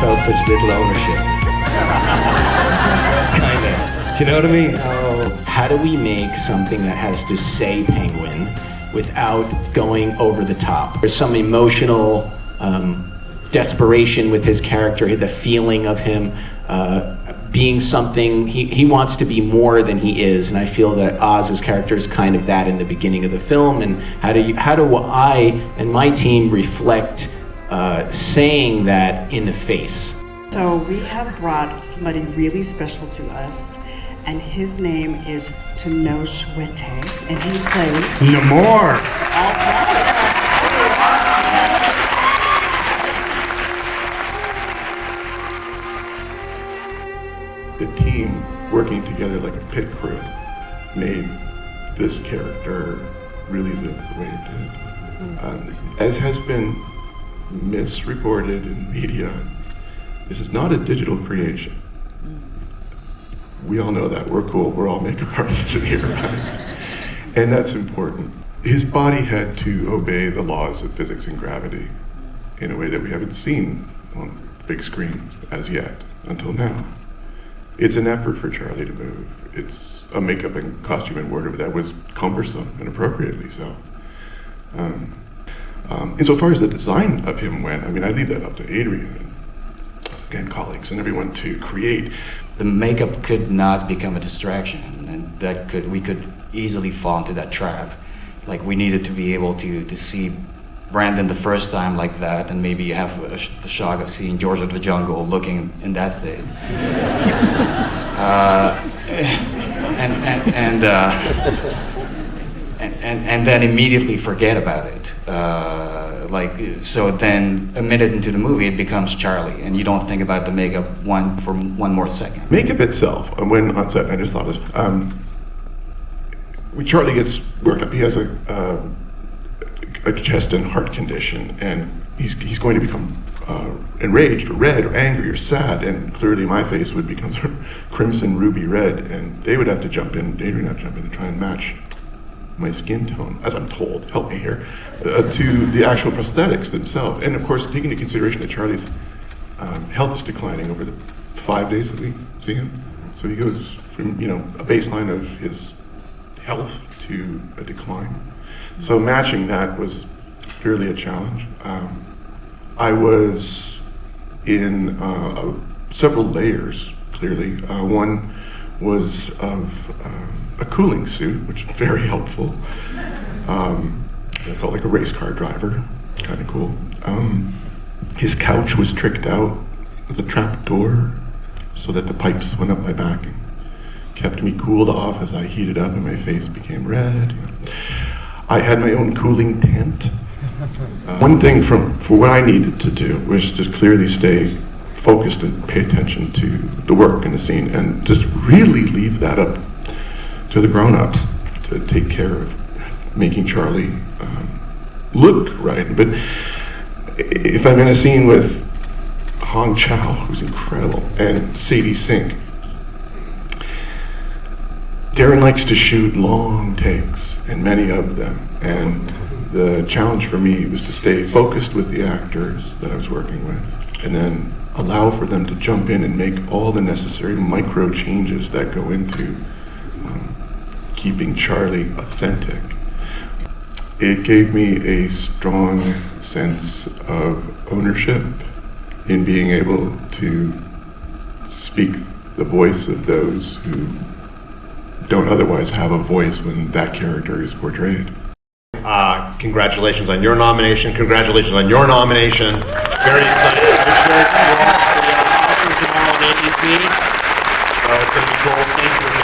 felt such little ownership. Kinda. Do you know what I mean? How do we make something that has to say penguin without going over the top? There's some emotional desperation with his character, the feeling of him being something, he wants to be more than he is, and I feel that Oz's character is kind of that in the beginning of the film. And how do I and my team reflect saying that in the face? So we have brought somebody really special to us, and his name is Tenoch Huerta, and he plays Namor. The team working together like a pit crew made this character really live the way it did. As has been misreported in media, this is not a digital creation. We all know that. We're cool. We're all makeup artists in here, right? And that's important. His body had to obey the laws of physics and gravity in a way that we haven't seen on the big screen as yet, until now. It's an effort for Charlie to move. It's a makeup and costume and wardrobe that was cumbersome, and appropriately so. Insofar as the design of him went, I mean, I leave that up to Adrian and colleagues and everyone to create. The makeup could not become a distraction, and we could easily fall into that trap. Like, we needed to be able to see Brandon the first time like that, and maybe you have the shock of seeing George of the Jungle looking in that state. And then immediately forget about it. So then a minute into the movie, it becomes Charlie, and you don't think about the makeup for one more second. Makeup itself, when on set, I just thought of, when Charlie gets worked up, he has a chest and heart condition, and he's going to become enraged or red or angry or sad, and clearly my face would become sort of crimson ruby red, and they would have to jump in, Adrian would have to jump in to try and match my skin tone, as I'm told, help me here, to the actual prosthetics themselves. And of course, taking into consideration that Charlie's health is declining over the 5 days that we see him. So he goes from, a baseline of his health to a decline. So matching that was clearly a challenge. I was in several layers, clearly. One was of a cooling suit, which is very helpful. I felt like a race car driver, kind of cool. His couch was tricked out with a trap door so that the pipes went up my back and kept me cooled off as I heated up and my face became red. I had my own cooling tent. One thing for what I needed to do was just clearly stay focused and pay attention to the work and the scene, and just really leave that up to the grown-ups to take care of making Charlie look right. But if I'm in a scene with Hong Chow, who's incredible, and Sadie Sink, Darren likes to shoot long takes, and many of them, and the challenge for me was to stay focused with the actors that I was working with, and then allow for them to jump in and make all the necessary micro changes that go into keeping Charlie authentic. It gave me a strong sense of ownership in being able to speak the voice of those who don't otherwise have a voice when that character is portrayed. Congratulations on your nomination. Congratulations on your nomination. Very excited. Tomorrow on ABC. So it's going to be cool. Thank you.